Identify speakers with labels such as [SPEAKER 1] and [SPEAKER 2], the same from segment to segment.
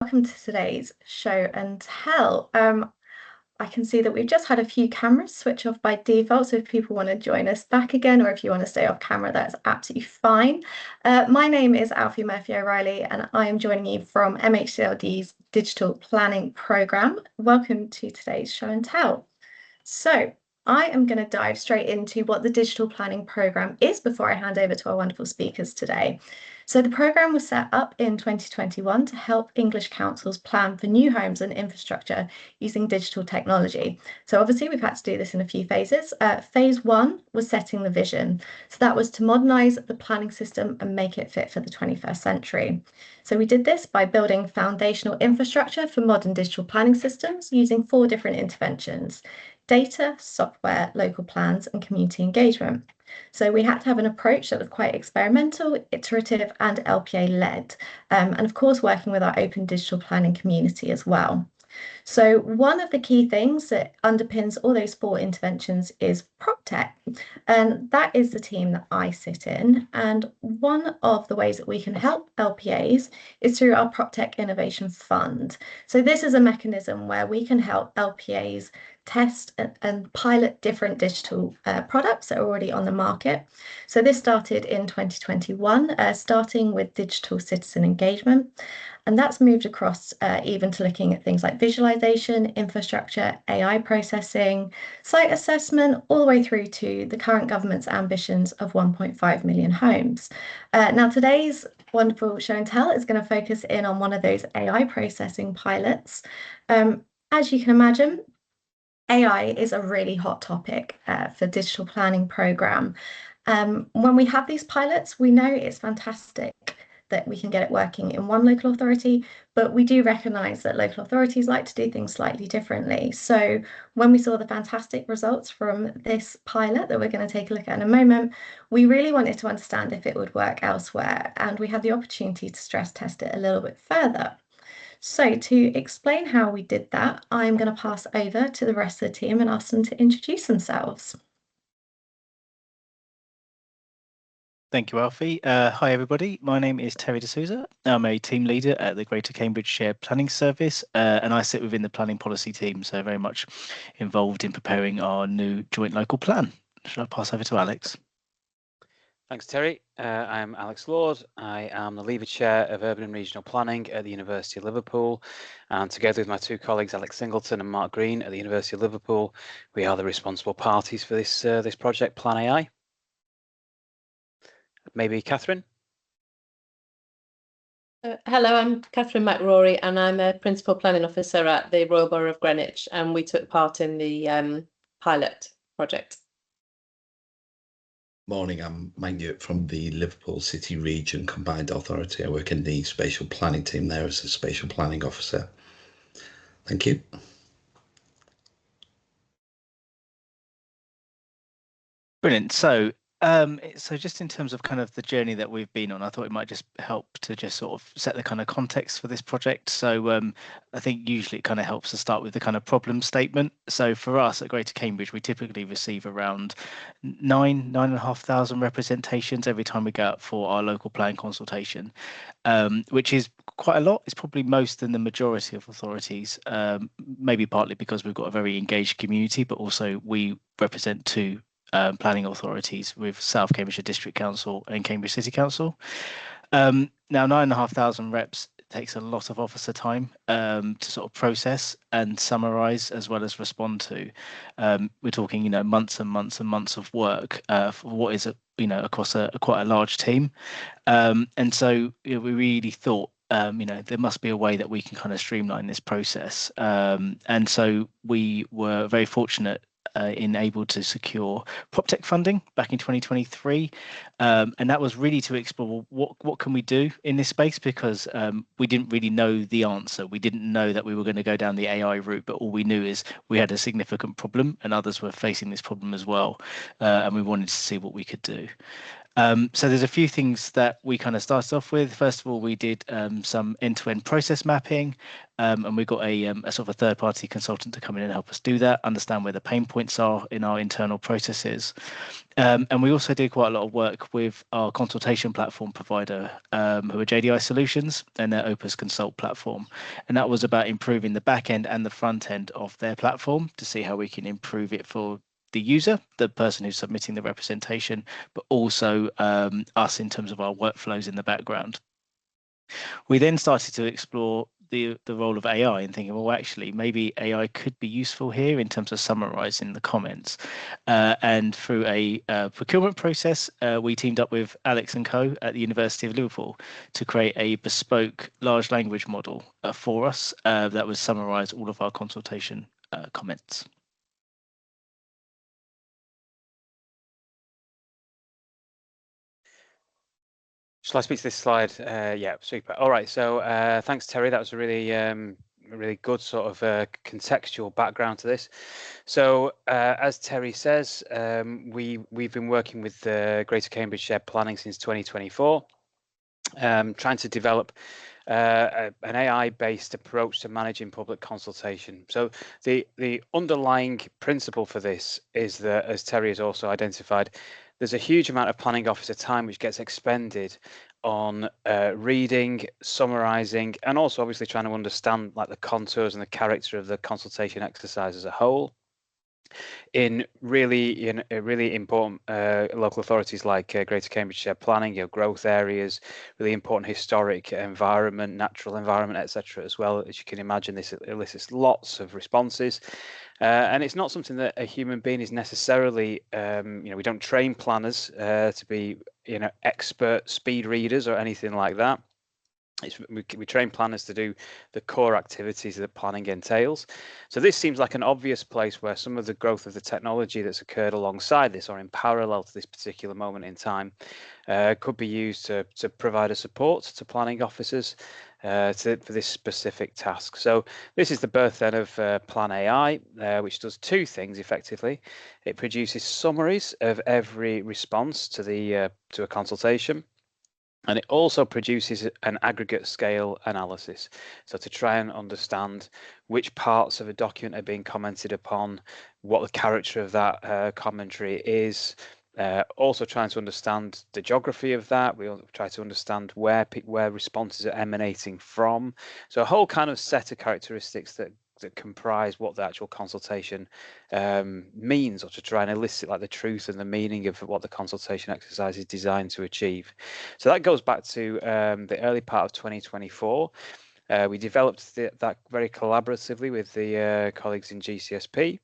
[SPEAKER 1] welcome to today's show and tell. I can see that we've just had a few cameras switch off by default, so if people want to join us back again, or if you want to stay off camera, that's absolutely fine. My name is Alfie Murphy-O'Reilly, and I am joining you from MHCLD's Digital Planning Programme. Welcome to today's show and tell. So I am going to dive straight into what the Digital Planning Programme is before I hand over to our wonderful speakers today. So the programme was set up in 2021 to help English councils plan for new homes and infrastructure using digital technology. So obviously we've had to do this in a few phases. Phase one was setting the vision. So that was to modernise the planning system and make it fit for the 21st century. So we did this by building foundational infrastructure for modern digital planning systems using 4 different interventions: data, software, local plans, and community engagement. So we had to have an approach that was quite experimental, iterative, and LPA-led, and of course working with our open digital planning community as well. So one of the key things that underpins all those 4 interventions is PropTech, and that is the team that I sit in. And one of the ways that we can help LPAs is through our PropTech Innovation Fund. So this is a mechanism where we can help LPAs test and pilot different digital products that are already on the market. So this started in 2021, starting with digital citizen engagement. And that's moved across even to looking at things like visualization, infrastructure, AI processing, site assessment, all the way through to the current government's ambitions of 1.5 million homes. Now, today's wonderful show and tell is going to focus in on one of those AI processing pilots. As you can imagine, AI is a really hot topic for digital planning programme. When we have these pilots, we know it's fantastic that we can get it working in one local authority, but we do recognise that local authorities like to do things slightly differently. So when we saw the fantastic results from this pilot that we're going to take a look at in a moment, we really wanted to understand if it would work elsewhere, and we had the opportunity to stress test it a little bit further. So to explain how we did that, I'm going to pass over to the rest of the team and ask them to introduce themselves.
[SPEAKER 2] Thank you, Alfie. Hi, everybody. My name is Terry D'Souza. I'm a team leader at the Greater Cambridgeshire Planning Service, and I sit within the planning policy team, so very much involved in preparing our new joint local plan. Shall I pass over to Alex?
[SPEAKER 3] Thanks, Terry. I'm Alex Lord. I am the Leaver Chair of Urban and Regional Planning at the University of Liverpool, and together with my 2 colleagues, Alex Singleton and Mark Green at the University of Liverpool, we are the responsible parties for this project, PlanAI. Maybe Catherine?
[SPEAKER 4] Hello, I'm Catherine McRory, and I'm a Principal Planning Officer at the Royal Borough of Greenwich, and we took part in the pilot project.
[SPEAKER 5] Morning, I'm Mike Newt from the Liverpool City Region Combined Authority. I work in the spatial planning team there as a spatial planning officer. Thank you.
[SPEAKER 2] Brilliant. So just in terms of kind of the journey that we've been on, I thought it might just help to just sort of set the kind of context for this project. So I think usually it kind of helps to start with the kind of problem statement. So for us at Greater Cambridge, we typically receive around 9,500 representations every time we go out for our local plan consultation, which is quite a lot. It's probably most than the majority of authorities, maybe partly because we've got a very engaged community, but also we represent 2 planning authorities with South Cambridgeshire District Council and Cambridge City Council. Now 9,500 reps takes a lot of officer time to sort of process and summarise as well as respond to. We're talking, months and months and months of work for what is across quite a large team, and so we really thought there must be a way that we can kind of streamline this process, and so we were very fortunate in able to secure PropTech funding back in 2023, and that was really to explore what can we do in this space, because we didn't really know the answer. We didn't know that we were going to go down the AI route, but all we knew is we had a significant problem and others were facing this problem as well, and we wanted to see what we could do. So there's a few things that we kind of started off with. First of all, we did some end-to-end process mapping, and we got a sort of a third-party consultant to come in and help us do that, understand where the pain points are in our internal processes. And we also did quite a lot of work with our consultation platform provider, who are JDI Solutions, and their Opus Consult platform. And that was about improving the back end and the front end of their platform to see how we can improve it for the user, the person who's submitting the representation, but also us in terms of our workflows in the background. We then started to explore the role of AI and thinking, well, actually, maybe AI could be useful here in terms of summarizing the comments. And through a procurement process, we teamed up with Alex and Co at the University of Liverpool to create a bespoke large language model for us that would summarize all of our consultation comments.
[SPEAKER 3] Shall I speak to this slide? Yeah, super. All right, so thanks, Terry. That was a really good sort of contextual background to this. So as Terry says, we've been working with the Greater Cambridgeshire Planning since 2024, trying to develop an AI-based approach to managing public consultation. So the underlying principle for this is that, as Terry has also identified, there's a huge amount of planning officer time which gets expended on reading, summarizing, and also obviously trying to understand like the contours and the character of the consultation exercise as a whole. In really important local authorities like Greater Cambridgeshire Planning, growth areas, really important historic environment, natural environment, etc. As well, as you can imagine, this elicits lots of responses. And it's not something that a human being is necessarily, we don't train planners to be, expert speed readers or anything like that. We train planners to do the core activities that planning entails. So this seems like an obvious place where some of the growth of the technology that's occurred alongside this or in parallel to this particular moment in time could be used to provide a support to planning officers for this specific task. So this is the birth then of PlanAI, which does two things effectively. It produces summaries of every response to a consultation. And it also produces an aggregate scale analysis. So to try and understand which parts of a document are being commented upon, what the character of that commentary is, also trying to understand the geography of that. We try to understand where responses are emanating from. So a whole kind of set of characteristics that comprise what the actual consultation means, or to try and elicit like the truth and the meaning of what the consultation exercise is designed to achieve. So that goes back to the early part of 2024. We developed that very collaboratively with the colleagues in GCSP.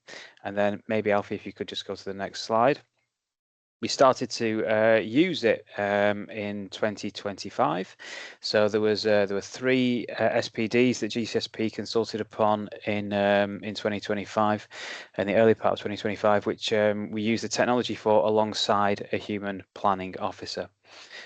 [SPEAKER 3] And then maybe Alfie, if you could just go to the next slide. We started to use it in 2025. So there were three SPDs that GCSP consulted upon in 2025, in the early part of 2025, which we used the technology for alongside a human planning officer.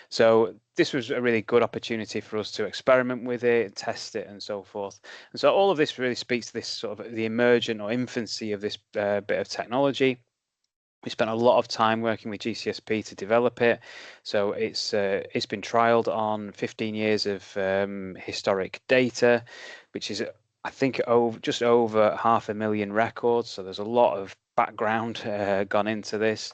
[SPEAKER 3] So this was a really good opportunity for us to experiment with it, test it, and so forth. And so all of this really speaks to this sort of the emergent or infancy of this bit of technology. We spent a lot of time working with GCSP to develop it. So it's been trialed on 15 years of historic data, which is, I think, just over 500,000 records. So there's a lot of background gone into this.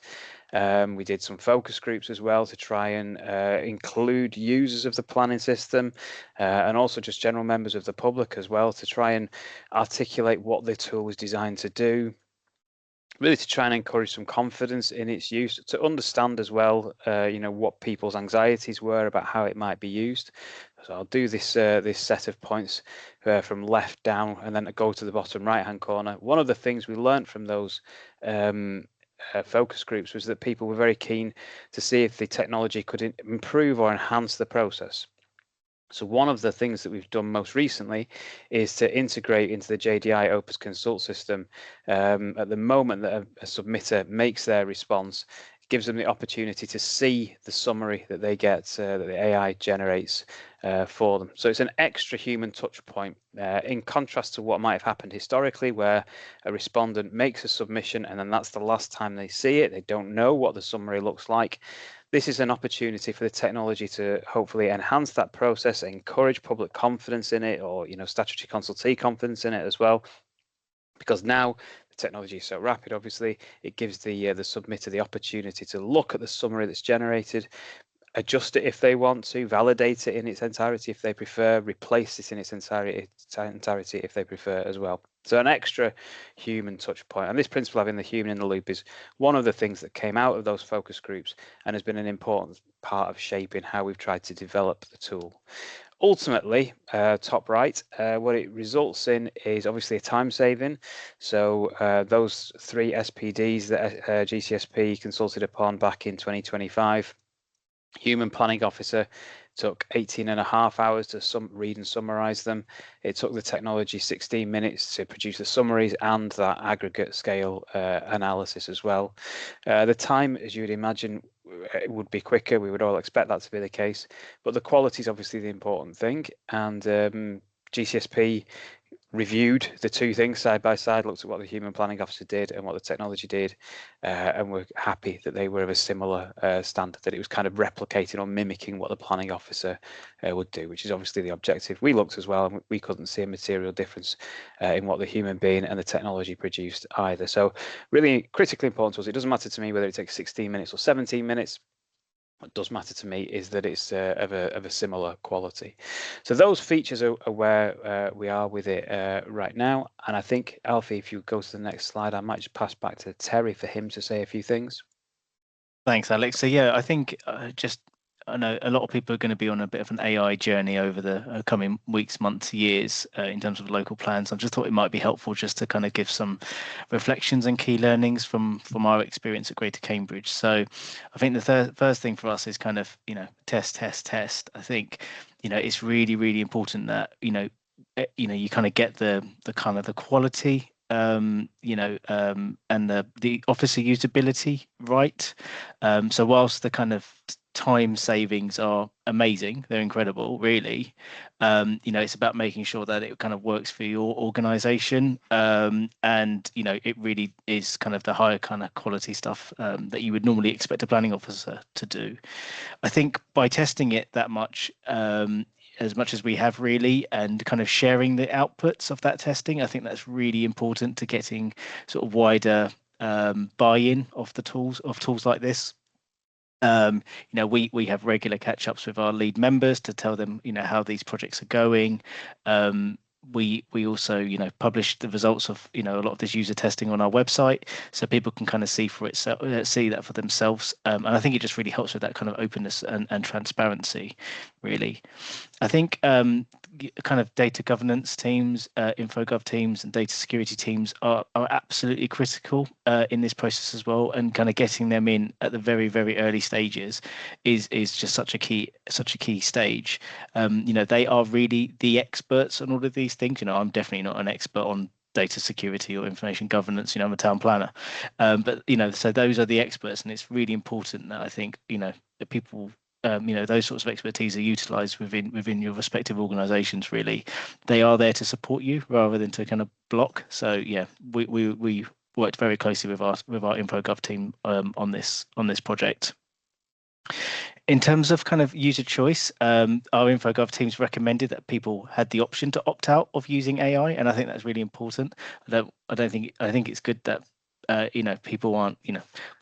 [SPEAKER 3] We did some focus groups as well to try and include users of the planning system and also just general members of the public as well, to try and articulate what the tool was designed to do. Really to try and encourage some confidence in its use, to understand as well, what people's anxieties were about how it might be used. So I'll do this set of points from left down and then go to the bottom right-hand corner. One of the things we learned from those focus groups was that people were very keen to see if the technology could improve or enhance the process. So one of the things that we've done most recently is to integrate into the JDI Opus Consult system. At the moment that a submitter makes their response, it gives them the opportunity to see the summary that they get, that the AI generates for them. So it's an extra human touch point, in contrast to what might have happened historically, where a respondent makes a submission and then that's the last time they see it. They don't know what the summary looks like. This is an opportunity for the technology to hopefully enhance that process, encourage public confidence in it, or statutory consultee confidence in it as well. Because now the technology is so rapid, obviously, it gives the submitter the opportunity to look at the summary that's generated, adjust it if they want to, validate it in its entirety if they prefer, replace it in its entirety if they prefer as well. So an extra human touch point. And this principle of having the human in the loop is one of the things that came out of those focus groups and has been an important part of shaping how we've tried to develop the tool. Ultimately, top right, what it results in is obviously a time saving. So those 3 SPDs that GCSP consulted upon back in 2025, human planning officer took 18.5 hours to read and summarize them. It took the technology 16 minutes to produce the summaries and that aggregate scale analysis as well. The time, as you would imagine, it would be quicker. We would all expect that to be the case, but the quality is obviously the important thing. And GCSP reviewed the 2 things side by side, looked at what the human planning officer did and what the technology did, and we're happy that they were of a similar standard, that it was kind of replicating or mimicking what the planning officer would do, which is obviously the objective. We looked as well, and we couldn't see a material difference in what the human being and the technology produced either. So really critically important to us. It doesn't matter to me whether it takes 16 minutes or 17 minutes. What does matter to me is that it's of a similar quality. So those features are where we are with it right now. And I think, Alfie, if you go to the next slide, I might just pass back to Terry for him to say a few things.
[SPEAKER 2] Thanks, Alex. So yeah, I think I know a lot of people are going to be on a bit of an AI journey over the coming weeks, months, years in terms of local plans. I just thought it might be helpful just to kind of give some reflections and key learnings from our experience at Greater Cambridge. So I think the first thing for us is kind of, test. I think, it's really, really important that, you kind of get the kind of the quality and the officer usability right. So whilst the kind of time savings are amazing, they're incredible, really, it's about making sure that it kind of works for your organization, and it really is kind of the higher kind of quality stuff that you would normally expect a planning officer to do. I think by testing it that much, as much as we have really, and kind of sharing the outputs of that testing, I think that's really important to getting sort of wider buy-in of tools like this. We have regular catch-ups with our lead members to tell them, how these projects are going. We also, publish the results of, a lot of this user testing on our website, so people can kind of see that for themselves. And I think it just really helps with that kind of openness and transparency, really. I think kind of data governance teams, infogov teams, and data security teams are absolutely critical in this process as well. And kind of getting them in at the very, very early stages is just such a key stage. They are really the experts on all of these things. I'm definitely not an expert on data security or information governance. I'm a town planner, but so those are the experts, and it's really important that I think that people. Those sorts of expertise are utilised within your respective organisations. Really, they are there to support you rather than to kind of block. So yeah, we worked very closely with our infogov team on this project. In terms of kind of user choice, our infogov teams recommended that people had the option to opt out of using AI, and I think that's really important. I think it's good that people aren't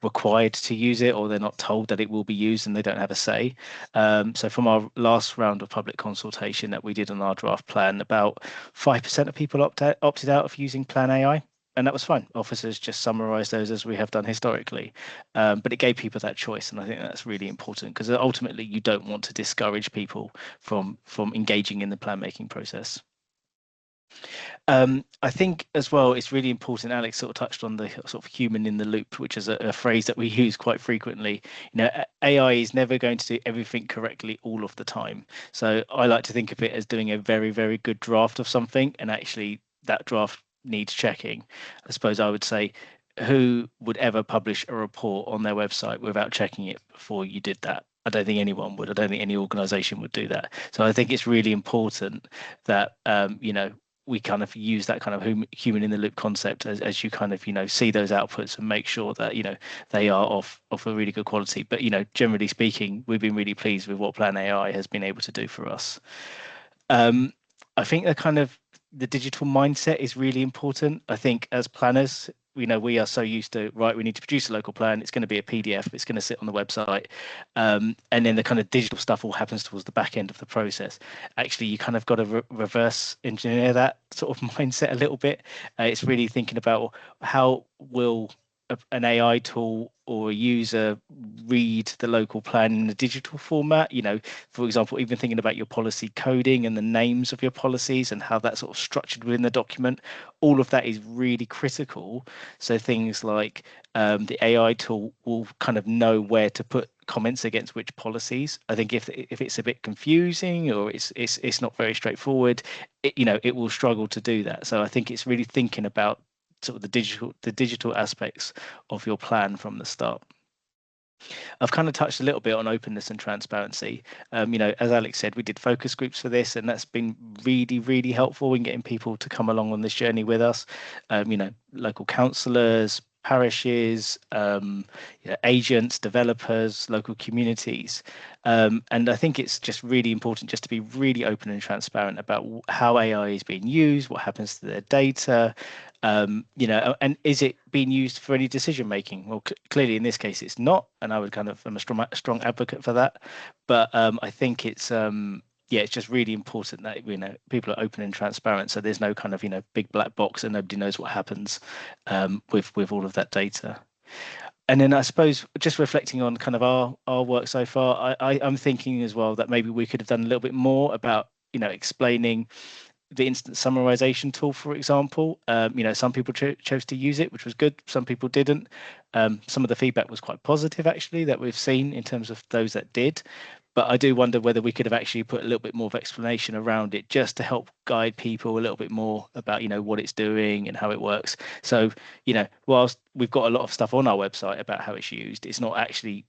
[SPEAKER 2] required to use it, or they're not told that it will be used and they don't have a say. So from our last round of public consultation that we did on our draft plan, about 5% of people opted out of using PlanAI. And that was fine. Officers just summarised those as we have done historically, but it gave people that choice, and I think that's really important, because ultimately you don't want to discourage people from engaging in the plan making process. I think as well, it's really important. Alex sort of touched on the sort of human in the loop, which is a phrase that we use quite frequently. AI is never going to do everything correctly all of the time. So I like to think of it as doing a very, very good draft of something, and actually that draft needs checking. I suppose I would say, who would ever publish a report on their website without checking it before you did that? I don't think anyone would. I don't think any organization would do that. So I think it's really important that we kind of use that kind of human in the loop concept as you kind of, see those outputs and make sure that, they are of a really good quality. But, generally speaking, we've been really pleased with what PlanAI has been able to do for us. I think the digital mindset is really important. I think as planners, we are so used to, right, we need to produce a local plan. It's going to be a PDF. It's going to sit on the website. And then the kind of digital stuff all happens towards the back end of the process. Actually, you kind of got to reverse engineer that sort of mindset a little bit. It's really thinking about how will an AI tool or a user read the local plan in a digital format. For example, even thinking about your policy coding and the names of your policies and how that's sort of structured within the document, all of that is really critical. So things like the AI tool will kind of know where to put comments against which policies. I think if it's a bit confusing or it's not very straightforward, it will struggle to do that. So I think it's really thinking about sort of the digital aspects of your plan from the start. I've kind of touched a little bit on openness and transparency. As Alex said, we did focus groups for this, and that's been really, really helpful in getting people to come along on this journey with us. Local councillors, parishes, agents, developers, local communities. And I think it's just really important just to be really open and transparent about how AI is being used, what happens to their data, and is it being used for any decision making? Well, clearly in this case it's not, and I'm a strong advocate for that. But I think it's it's just really important that people are open and transparent, so there's no kind of big black box and nobody knows what happens with all of that data. And then I suppose just reflecting on kind of our work so far, I'm thinking as well that maybe we could have done a little bit more about explaining the instant summarization tool, for example. Some people chose to use it, which was good. Some people didn't. Some of the feedback was quite positive, actually, that we've seen in terms of those that did. But I do wonder whether we could have actually put a little bit more of explanation around it just to help guide people a little bit more about, what it's doing and how it works. So, whilst we've got a lot of stuff on our website about how it's used, it's not actually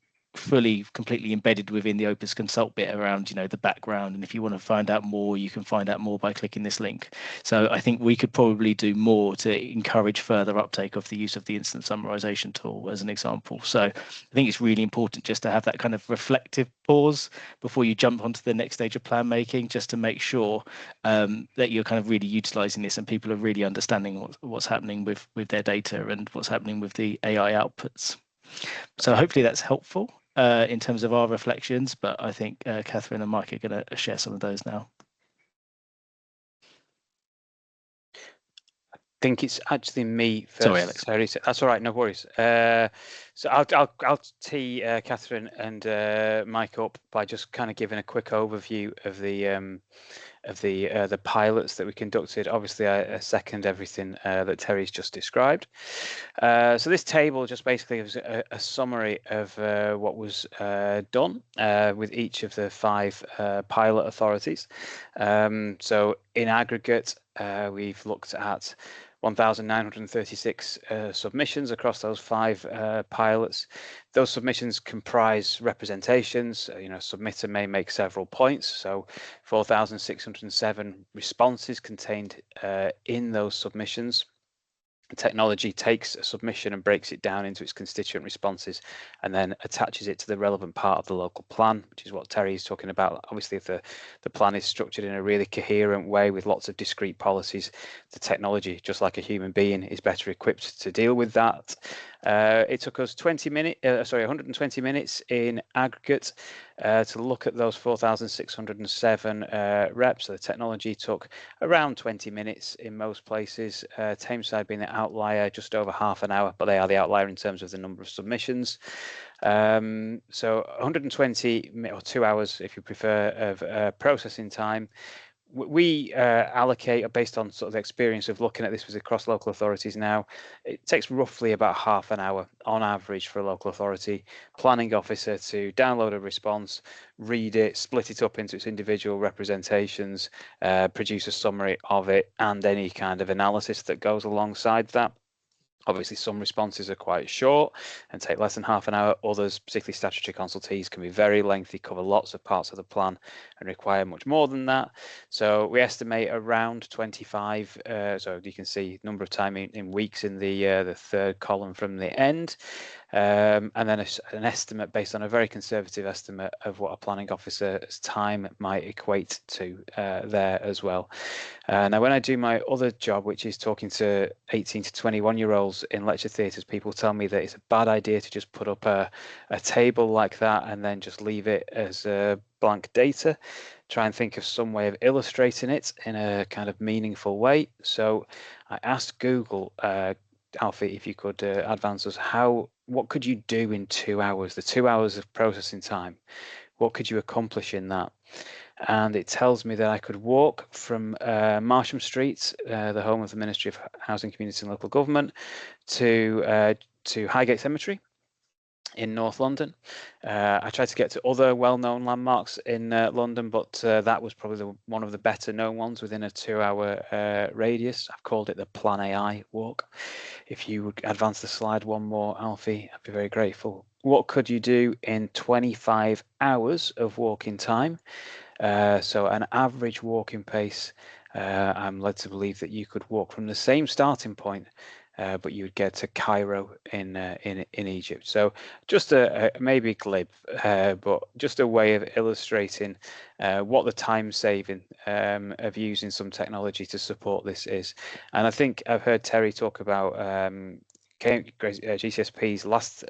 [SPEAKER 2] completely embedded within the Opus Consult bit around the background, and if you want to find out more, you can find out more by clicking this link. So I think we could probably do more to encourage further uptake of the use of the instant summarization tool as an example. So I think it's really important just to have that kind of reflective pause before you jump onto the next stage of plan making, just to make sure that you're kind of really utilizing this and people are really understanding what's happening with their data and what's happening with the AI outputs. So hopefully that's helpful in terms of our reflections, but I think Catherine and Mike are going to share some of those now.
[SPEAKER 3] I think it's actually me first.
[SPEAKER 2] Sorry, Alex.
[SPEAKER 3] Sorry, that's all right, no worries. So I'll tee Catherine and Mike up by just kind of giving a quick overview of the pilots that we conducted. Obviously, I second everything that Terry's just described. So this table just basically gives a summary of what was done with each of the 5 pilot authorities. So in aggregate, we've looked at 1,936 submissions across those 5 pilots. Those submissions comprise representations. Submitter may make several points. So 4,607 responses contained in those submissions. Technology takes a submission and breaks it down into its constituent responses and then attaches it to the relevant part of the local plan, which is what Terry is talking about. Obviously, if the plan is structured in a really coherent way with lots of discrete policies, the technology, just like a human being, is better equipped to deal with that. It took us 120 minutes in aggregate to look at those 4,607 reps. So the technology took around 20 minutes in most places. Tameside being the outlier, just over half an hour, but they are the outlier in terms of the number of submissions. So 120 or 2 hours, if you prefer, of processing time. We allocate, based on sort of the experience of looking at this with across local authorities now, it takes roughly about half an hour on average for a local authority planning officer to download a response, read it, split it up into its individual representations, produce a summary of it, and any kind of analysis that goes alongside that. Obviously, some responses are quite short and take less than half an hour. Others, particularly statutory consultees, can be very lengthy, cover lots of parts of the plan and require much more than that. So we estimate around 25. So you can see number of time in weeks in the third column from the end. And then an estimate based on a very conservative estimate of what a planning officer's time might equate to there as well. Now, when I do my other job, which is talking to 18 to 21-year-olds in lecture theatres, people tell me that it's a bad idea to just put up a table like that and then just leave it as blank data. Try and think of some way of illustrating it in a kind of meaningful way. So I asked Google, Alfie, if you could advance us, what could you do in 2 hours, the 2 hours of processing time? What could you accomplish in that? And it tells me that I could walk from Marsham Street, the home of the Ministry of Housing, Community and Local Government, to Highgate Cemetery in North London. I tried to get to other well-known landmarks in London, but that was probably one of the better known ones within a 2-hour radius. I've called it the PlanAI walk. If you would advance the slide one more, Alfie, I'd be very grateful. What could you do in 25 hours of walking time? So an average walking pace, I'm led to believe that you could walk from the same starting point, but you would get to Cairo in Egypt. So just a maybe glib, but just a way of illustrating what the time saving of using some technology to support this is. And I think I've heard Terry talk about GCSP's last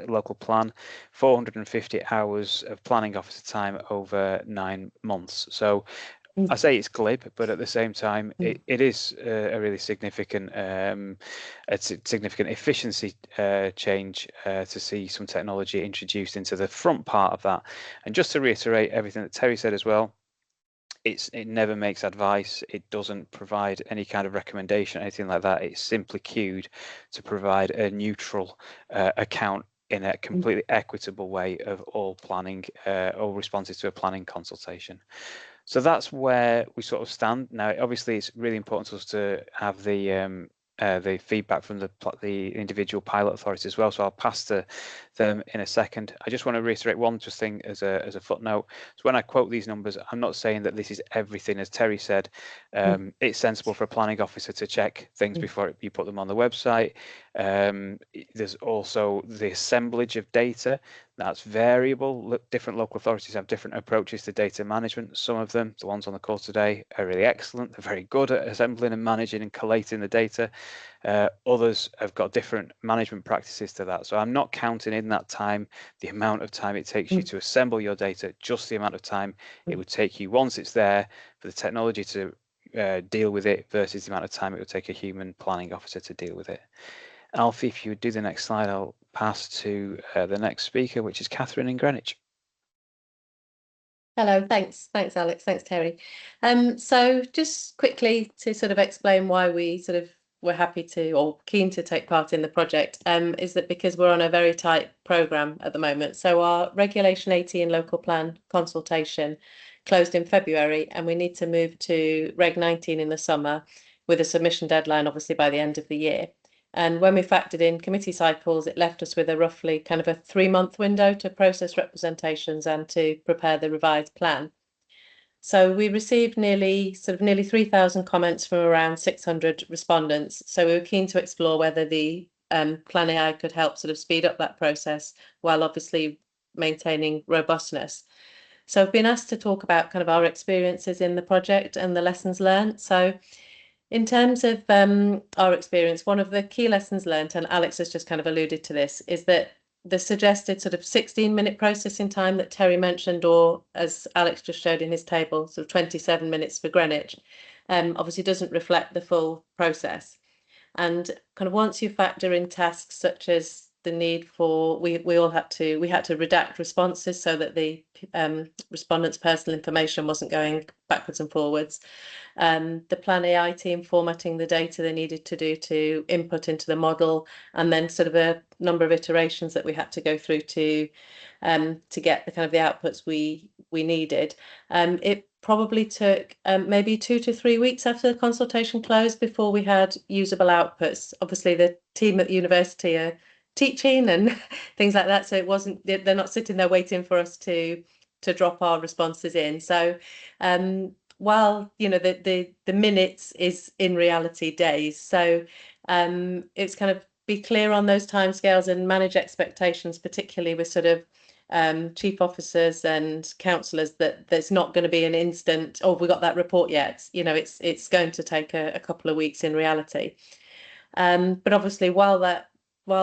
[SPEAKER 3] local plan, 450 hours of planning officer time over 9 months. So I say it's glib, but at the same time, it is a really significant, efficiency change to see some technology introduced into the front part of that. And just to reiterate everything that Terry said as well, it never makes advice. It doesn't provide any kind of recommendation, anything like that. It's simply cued to provide a neutral account in a completely equitable way of all planning, all responses to a planning consultation. So that's where we sort of stand now. Obviously, it's really important to us to have the feedback from the individual pilot authorities as well. So I'll pass to them in a second. I just want to reiterate one just thing as a footnote. So when I quote these numbers, I'm not saying that this is everything. As Terry said, it's sensible for a planning officer to check things before you put them on the website. There's also the assemblage of data. That's variable. Different local authorities have different approaches to data management. Some of them, the ones on the call today, are really excellent. They're very good at assembling and managing and collating the data. Others have got different management practices to that. So I'm not counting in that time, the amount of time it takes you to assemble your data, just the amount of time it would take you once it's there for the technology to deal with it versus the amount of time it would take a human planning officer to deal with it. Alfie, if you would do the next slide, I'll pass to the next speaker, which is Catherine in Greenwich.
[SPEAKER 4] Hello, thanks, Alex, thanks, Terry. So just quickly to sort of explain why we sort of were happy to or keen to take part in the project, is that because we're on a very tight programme at the moment. So our Regulation 18 local plan consultation closed in February, and we need to move to Reg 19 in the summer with a submission deadline, obviously, by the end of the year. And when we factored in committee cycles, it left us with a roughly kind of a 3-month window to process representations and to prepare the revised plan. So we received nearly 3,000 comments from around 600 respondents. So we were keen to explore whether the PlanAI could help sort of speed up that process while obviously maintaining robustness. So I've been asked to talk about kind of our experiences in the project and the lessons learned. So in terms of our experience, one of the key lessons learned, and Alex has just kind of alluded to this, is that the suggested sort of 16-minute processing time that Terry mentioned, or as Alex just showed in his table, sort of 27 minutes for Greenwich, obviously doesn't reflect the full process. And kind of once you factor in tasks such as the need for, we had to redact responses so that the respondents' personal information wasn't going backwards and forwards. The PlanAI team formatting the data they needed to do to input into the model, and then sort of a number of iterations that we had to go through to get the kind of the outputs we needed. It probably took maybe 2 to 3 weeks after the consultation closed before we had usable outputs. Obviously, the team at the university are teaching and things like that, so it wasn't, they're not sitting there waiting for us to drop our responses in. So while the minutes is in reality days, so it's kind of be clear on those timescales and manage expectations, particularly with sort of chief officers and councillors, that there's not going to be an instant, oh, we got that report yet. It's going to take a couple of weeks in reality. But obviously, while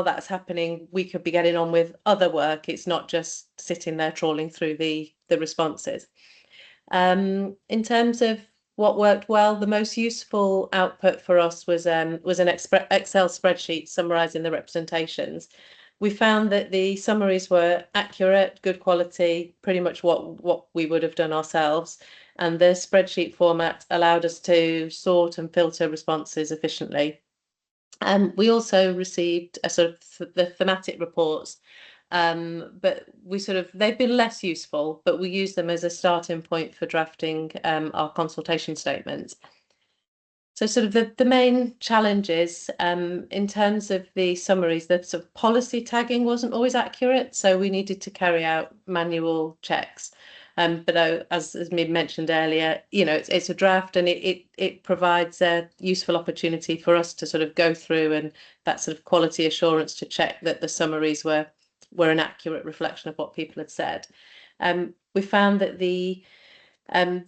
[SPEAKER 4] that's happening, we could be getting on with other work. It's not just sitting there trawling through the responses. In terms of what worked well, the most useful output for us was an Excel spreadsheet summarising the representations. We found that the summaries were accurate, good quality, pretty much what we would have done ourselves. And the spreadsheet format allowed us to sort and filter responses efficiently. We also received a sort of the thematic reports, but they've been less useful, but we use them as a starting point for drafting our consultation statements. So sort of the main challenges in terms of the summaries, the sort of policy tagging wasn't always accurate, so we needed to carry out manual checks. But as me mentioned earlier, it's a draft, and it provides a useful opportunity for us to sort of go through and that sort of quality assurance to check that the summaries were an accurate reflection of what people had said. We found that the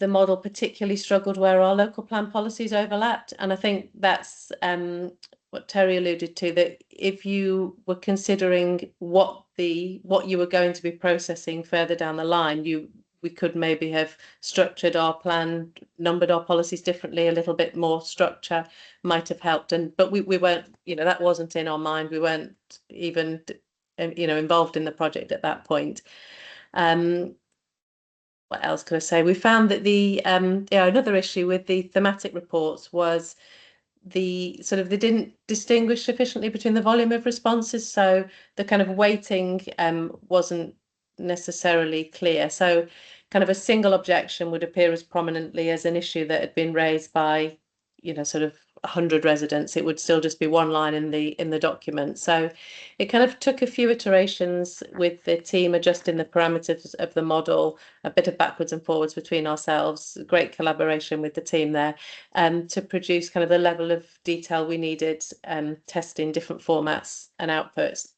[SPEAKER 4] model particularly struggled where our local plan policies overlapped, and I think that's what Terry alluded to, that if you were considering what you were going to be processing further down the line, we could maybe have structured our plan, numbered our policies differently, a little bit more structure might have helped. But we weren't, that wasn't in our mind. We weren't even, involved in the project at that point. What else could I say? We found that another issue with the thematic reports was they didn't distinguish sufficiently between the volume of responses, so the kind of weighting wasn't necessarily clear. So kind of a single objection would appear as prominently as an issue that had been raised by sort of 100 residents. It would still just be one line in the document. So it kind of took a few iterations with the team adjusting the parameters of the model, a bit of backwards and forwards between ourselves, great collaboration with the team there, to produce kind of the level of detail we needed, testing different formats and outputs.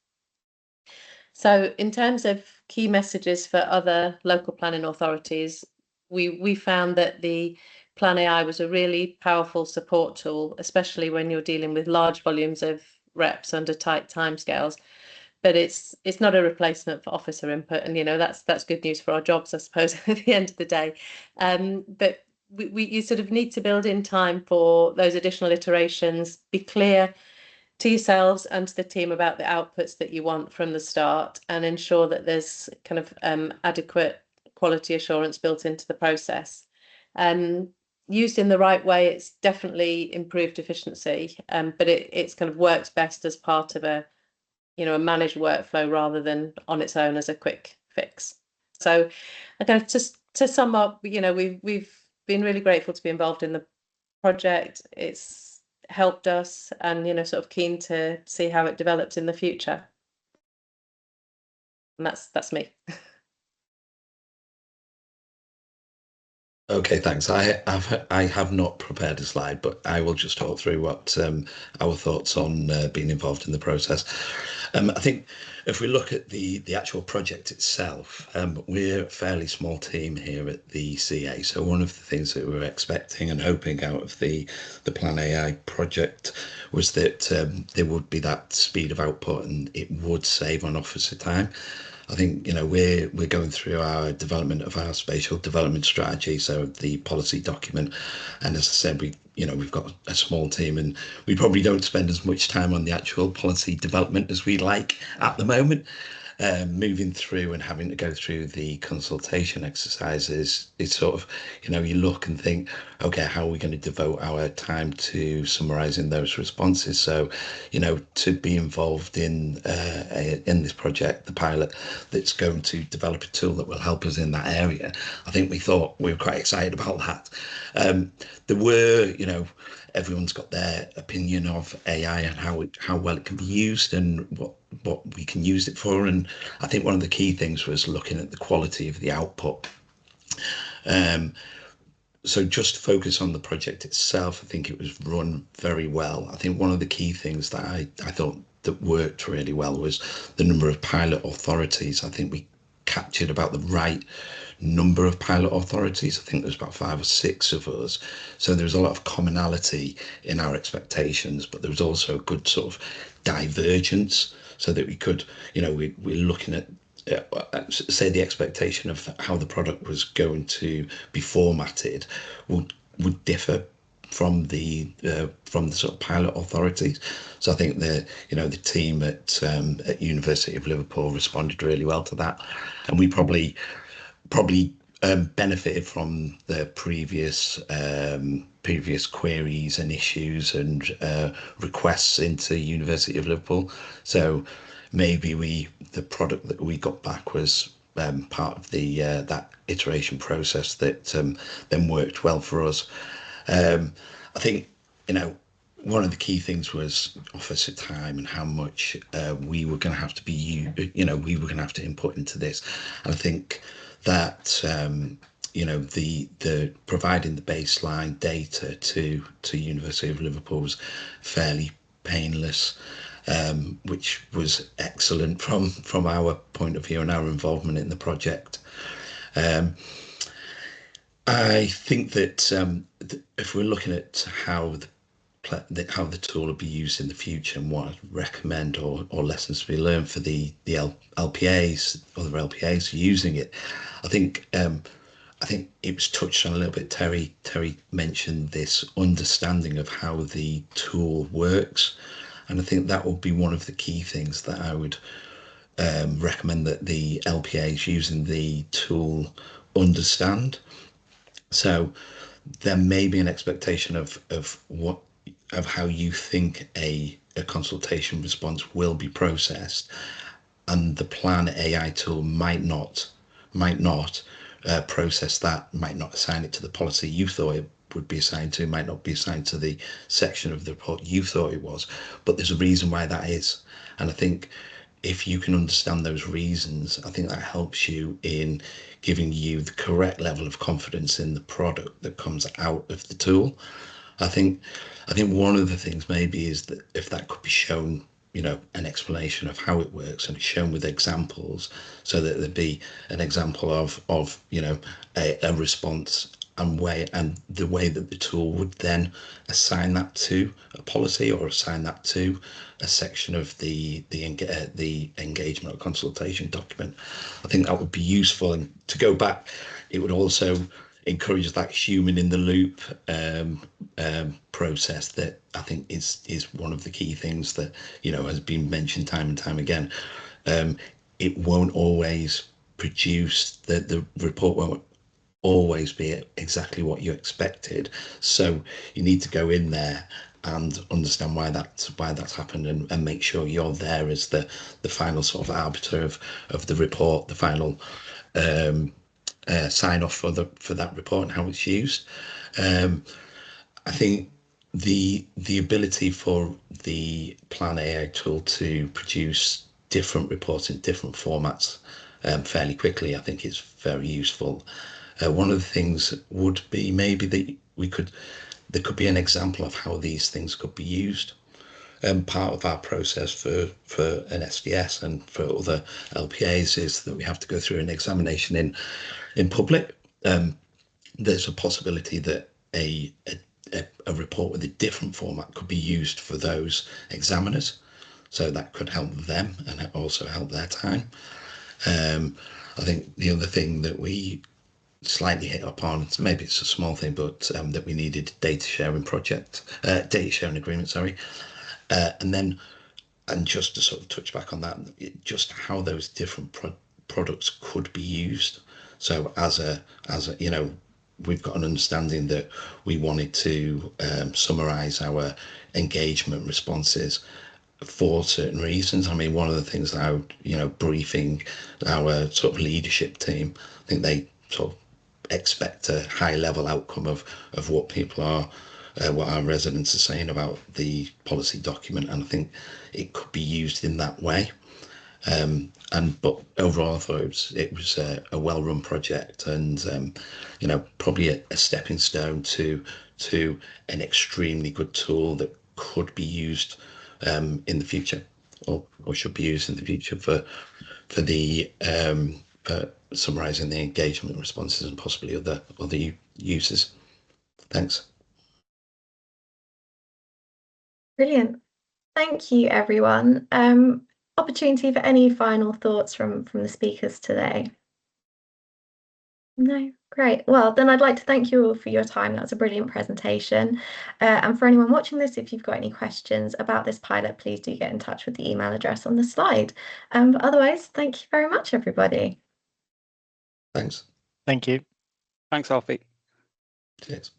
[SPEAKER 4] So in terms of key messages for other local planning authorities, we found that the PlanAI was a really powerful support tool, especially when you're dealing with large volumes of reps under tight timescales. But it's not a replacement for officer input, and that's good news for our jobs, I suppose, at the end of the day. But you sort of need to build in time for those additional iterations, be clear to yourselves and to the team about the outputs that you want from the start, and ensure that there's kind of adequate quality assurance built into the process. Used in the right way, it's definitely improved efficiency, but it's kind of works best as part of a managed workflow rather than on its own as a quick fix. So again, just to sum up, we've been really grateful to be involved in the project. It's helped us, and sort of keen to see how it develops in the future. And that's me.
[SPEAKER 5] Okay, thanks. I have not prepared a slide, but I will just talk through what our thoughts on being involved in the process. I think if we look at the actual project itself, we're a fairly small team here at the CA. So one of the things that we were expecting and hoping out of the PlanAI project was that there would be that speed of output and it would save on officer time. I think we're going through our development of our spatial development strategy, so the policy document, and as I said, we've got a small team, and we probably don't spend as much time on the actual policy development as we like at the moment. moving through and having to go through the consultation exercises, it's sort of, you look and think, okay, how are we going to devote our time to summarising those responses? So, to be involved in this project, the pilot that's going to develop a tool that will help us in that area, I think we thought we were quite excited about that. There were, everyone's got their opinion of AI and how well it can be used and what we can use it for. And I think one of the key things was looking at the quality of the output. So just to focus on the project itself, I think it was run very well. I think one of the key things that I thought that worked really well was the number of pilot authorities. I think we captured about the right number of pilot authorities. I think there's about 5 or 6 of us. So there was a lot of commonality in our expectations, but there was also a good sort of divergence so that we could, we're looking at say the expectation of how the product was going to be formatted would differ from the sort of pilot authorities. So I think the team at University of Liverpool responded really well to that, and we probably benefited from the previous queries and issues and requests into University of Liverpool. So maybe the product that we got back was part of the that iteration process that then worked well for us. I think one of the key things was officer time and how much we were going to have to we were going to have to input into this. And I think that the providing the baseline data to University of Liverpool was fairly painless, which was excellent from our point of view and our involvement in the project. I think that if we're looking at how the tool will be used in the future and what I'd recommend or lessons to be learned for the LPAs, other LPAs using it, I think it was touched on a little bit. Terry mentioned this understanding of how the tool works, and I think that would be one of the key things that I would recommend that the LPAs using the tool understand. So there may be an expectation of how you think a consultation response will be processed, and the PlanAI tool might not process that, might not assign it to the policy you thought it would be assigned to, might not be assigned to the section of the report you thought it was, but there's a reason why that is. And I think if you can understand those reasons, I think that helps you in giving you the correct level of confidence in the product that comes out of the tool. I think one of the things maybe is that if that could be shown, an explanation of how it works and it's shown with examples, so that there'd be an example of a response and the way that the tool would then assign that to a policy or assign that to a section of the engagement or consultation document. I think that would be useful. And to go back, it would also encourage that human in the loop process that I think is one of the key things that has been mentioned time and time again. It won't always produce the report won't always be exactly what you expected, so you need to go in there and understand why that's happened and make sure you're there as the final sort of arbiter of the report, the final sign off for that report and how it's used. I think the ability for the PlanAI tool to produce different reports in different formats fairly quickly, I think is very useful. One of the things would be maybe that there could be an example of how these things could be used. Part of our process for an SDS and for other LPAs is that we have to go through an examination in public. There's a possibility that a report with a different format could be used for those examiners, so that could help them and also help their time. I think the other thing that we slightly hit upon, maybe it's a small thing, but that we needed data sharing agreement, and then and just to sort of touch back on that, just how those different products could be used. So as a we've got an understanding that we wanted to summarize our engagement responses for certain reasons. I mean, one of the things that I, briefing our sort of leadership team, I think they sort of expect a high level outcome of what people are, what our residents are saying about the policy document, and I think it could be used in that way. But overall, I thought it was a well-run project, and probably a stepping stone to an extremely good tool that could be used in the future, or should be used in the future for the summarising the engagement responses and possibly other uses. Thanks.
[SPEAKER 1] Brilliant. Thank you, everyone. Opportunity for any final thoughts from the speakers today? No, great. Well, then I'd like to thank you all for your time. That was a brilliant presentation. And for anyone watching this, if you've got any questions about this pilot, please do get in touch with the email address on the slide. But otherwise, thank you very much, everybody.
[SPEAKER 5] Thanks.
[SPEAKER 2] Thank you.
[SPEAKER 3] Thanks, Alfie.
[SPEAKER 5] Cheers.